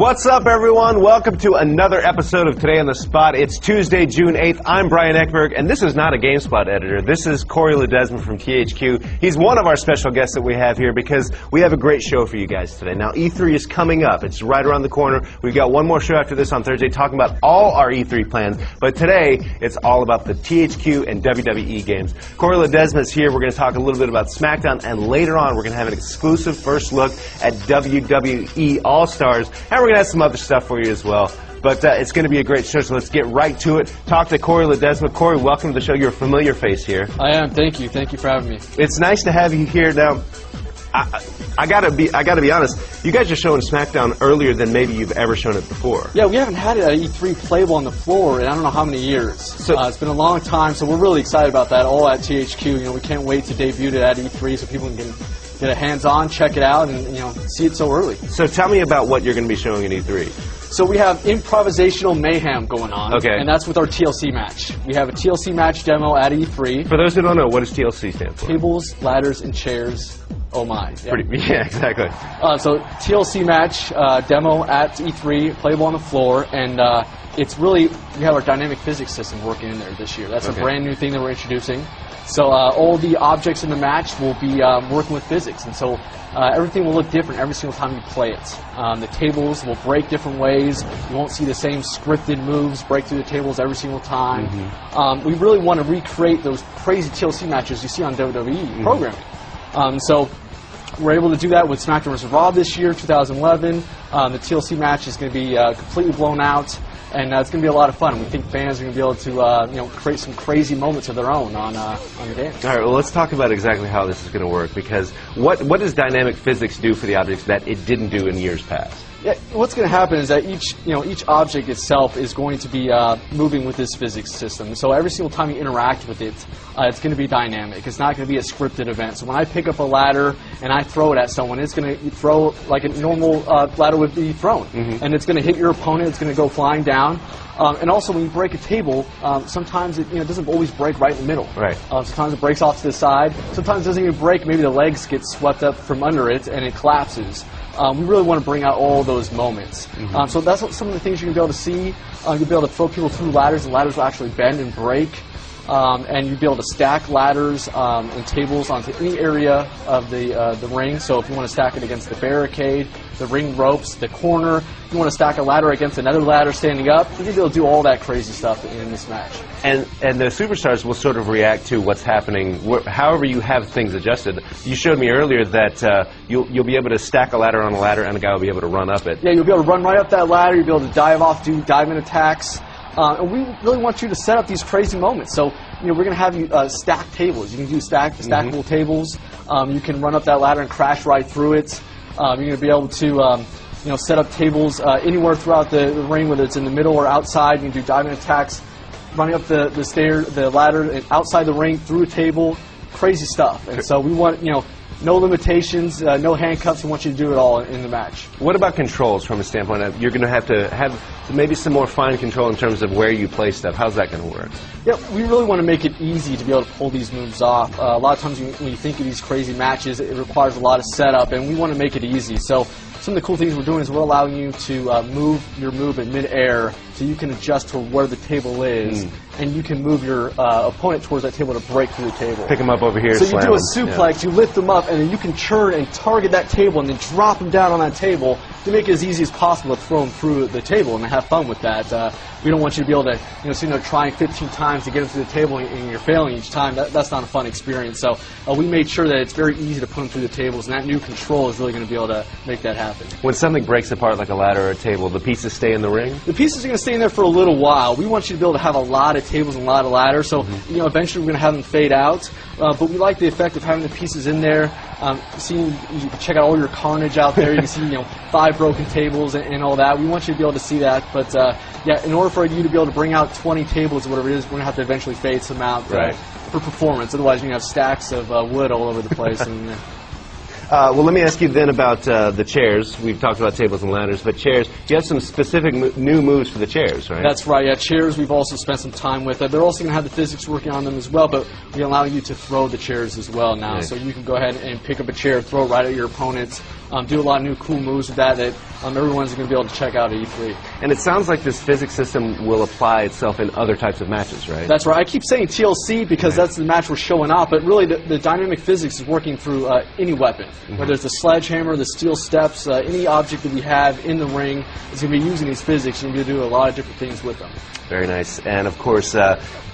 What's up, everyone? Welcome to another episode of Today on the Spot. It's Tuesday, June 8th. I'm Brian Eckberg, and this is not a GameSpot editor. This is Corey Ledesma from THQ. He's one of our special guests that we have here because we have a great show for you guys today. Now, E3 is coming up. It's right around the corner. We've got one more show after this on Thursday talking about all our E3 plans, but today it's all about the THQ and WWE games. Corey Ledesma is here. We're going to talk a little bit about Smackdown, and later on we're going to have an exclusive first look at WWE All-Stars, and we're going to have some other stuff for you as well. But it's going to be a great show, so let's get right to it. Talk to Corey Ledesma. Corey, welcome to the show. You're a familiar face here. I am. Thank you. Thank you for having me. It's nice to have you here. Now, I gotta be honest. You guys are showing Smackdown earlier than maybe you've ever shown it before. Yeah, we haven't had it at E3 playable on the floor in I don't know how many years. So it's been a long time, so we're really excited about that. All at THQ. You know, we can't wait to debut it at E3 so people can get a hands-on, check it out, and see it so early. So tell me about what you're going to be showing at E3. So we have improvisational mayhem going on, okay, and that's with our TLC match. We have a TLC match demo at E3. For those who don't know, what does TLC stand for? Tables, ladders, and chairs. Oh my. Yeah, yeah, exactly. So TLC match demo at E3, playable on the floor, and it's really, we have our dynamic physics system working in there this year. That's a brand new thing that we're introducing. So all the objects in the match will be working with physics, and so everything will look different every single time you play it. The tables will break different ways. You won't see the same scripted moves break through the tables every single time. We really want to recreate those crazy TLC matches you see on WWE programming. So we're able to do that with SmackDown vs. Raw this year, 2011. The TLC match is going to be completely blown out, and it's going to be a lot of fun. We think fans are going to be able to create some crazy moments of their own on the game. All right, well, let's talk about exactly how this is going to work, because what does dynamic physics do for the objects that it didn't do in years past? Yeah, what's going to happen is that each object itself is going to be moving with this physics system. So every single time you interact with it, it's going to be dynamic. It's not going to be a scripted event. So when I pick up a ladder and I throw it at someone, it's going to throw like a normal ladder would be thrown. And it's going to hit your opponent. It's going to go flying down. And also, when you break a table, sometimes it doesn't always break right in the middle. Right. Sometimes it breaks off to the side. Sometimes it doesn't even break. Maybe the legs get swept up from under it and it collapses. We really want to bring out all those moments. So that's some of the things you're going to be able to see. You'll be able to throw people through ladders, and ladders will actually bend and break. And you'll be able to stack ladders and tables onto any area of the ring. So if you want to stack it against the barricade, the ring ropes, the corner, if you want to stack a ladder against another ladder standing up, you're going to be able to do all that crazy stuff in this match. And the superstars will sort of react to what's happening, however you have things adjusted. You showed me earlier that you'll be able to stack a ladder on a ladder, and a guy will be able to run up it. Yeah, you'll be able to run right up that ladder. You'll be able to dive off, do dive-in attacks. And we really want you to set up these crazy moments. So, we're going to have you stack tables. You can do stackable tables. You can run up that ladder and crash right through it. You're going to be able to, set up tables anywhere throughout the ring, whether it's in the middle or outside. You can do diamond attacks, running up the ladder and outside the ring, through a table, crazy stuff. And so we want, no limitations, no handcuffs. We want you to do it all in the match. What about controls from a standpoint of you're going to have maybe some more fine control in terms of where you play stuff? How's that going to work? Yeah, we really want to make it easy to be able to pull these moves off. A lot of times when you think of these crazy matches, it requires a lot of setup, and we want to make it easy. So some of the cool things we're doing is we're allowing you to move your move in mid-air, so you can adjust to where the table is, and you can move your opponent towards that table to break through the table. Pick them up over here. So you do a suplex, you lift them up, and then you can turn and target that table and then drop them down on that table to make it as easy as possible to throw them through the table and have fun with that. We don't want you to be able to, sitting there trying 15 times to get them through the table and you're failing each time. That's not a fun experience. So we made sure that it's very easy to put them through the tables, and that new control is really going to be able to make that happen. When something breaks apart like a ladder or a table, the pieces stay in the ring? The pieces are going to stay in there for a little while. We want you to be able to have a lot of tables and a lot of ladders, so eventually we're going to have them fade out. But we like the effect of having the pieces in there. You can check out all your carnage out there. You can see 5 broken tables and all that. We want you to be able to see that. But yeah, in order for you to be able to bring out 20 tables or whatever it is, we're going to have to eventually fade some out for performance. Otherwise, you're going to have stacks of wood all over the place. And, well, let me ask you then about the chairs. We've talked about tables and ladders, but chairs, you have some specific new moves for the chairs, right? That's right, yeah. Chairs we've also spent some time with. They're also going to have the physics working on them as well, but we allow you to throw the chairs as well now. Nice. So you can go ahead and pick up a chair, throw it right at your opponents, do a lot of new cool moves with that everyone's going to be able to check out at E3. And it sounds like this physics system will apply itself in other types of matches, right? That's right. I keep saying TLC because that's the match we're showing off, but really the dynamic physics is working through any weapon, whether it's the sledgehammer, the steel steps, any object that we have in the ring is going to be using these physics. You're going to be able to do a lot of different things with them. Very nice. And of course,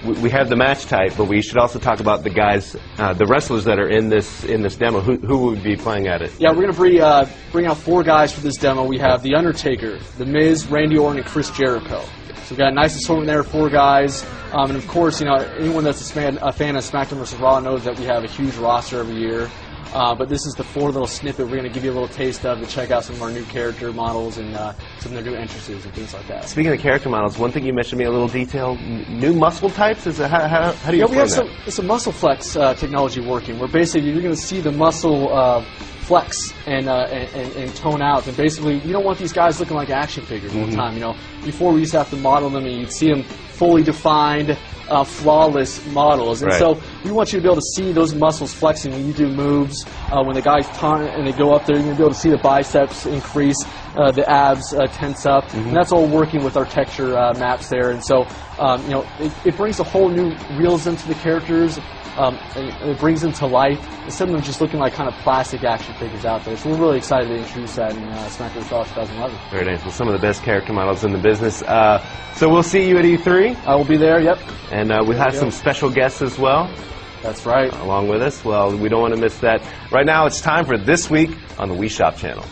we have the match type, but we should also talk about the guys, the wrestlers that are in this demo. Who would be playing at it? Yeah, we're going to bring out 4 guys for this demo. We have The Undertaker, The Miz, Randy Orton, and Chris Jericho. So we've got a nice assortment there, 4 guys. And of course, you know, anyone that's a fan of SmackDown vs. Raw knows that we have a huge roster every year. But this is the 4 little snippet we're going to give you a little taste of to check out some of our new character models and some of their new entrances and things like that. Speaking of character models, one thing you mentioned to me a little detail, new muscle types? How do you we have some muscle flex technology working where basically you're going to see the muscle flex and tone out. And basically, you don't want these guys looking like action figures all the time. You know, before we used to have to model them and you'd see them fully defined, flawless models. And so we want you to be able to see those muscles flexing when you do moves. When the guys taunt and they go up there, you're going to be able to see the biceps increase, the abs tense up. And that's all working with our texture maps there. And so, you know, it brings a whole new realism to the characters. It brings them to life instead of them just looking like kind of plastic action figures out there. So we're really excited to introduce that in SmackDown Raw 2011. Very nice. Well, some of the best character models in the business. So we'll see you at E3. I will be there, yep. And we'll have some special guests as well. That's right. Along with us. Well, we don't want to miss that. Right now, it's time for This Week on the Wii Shop channel.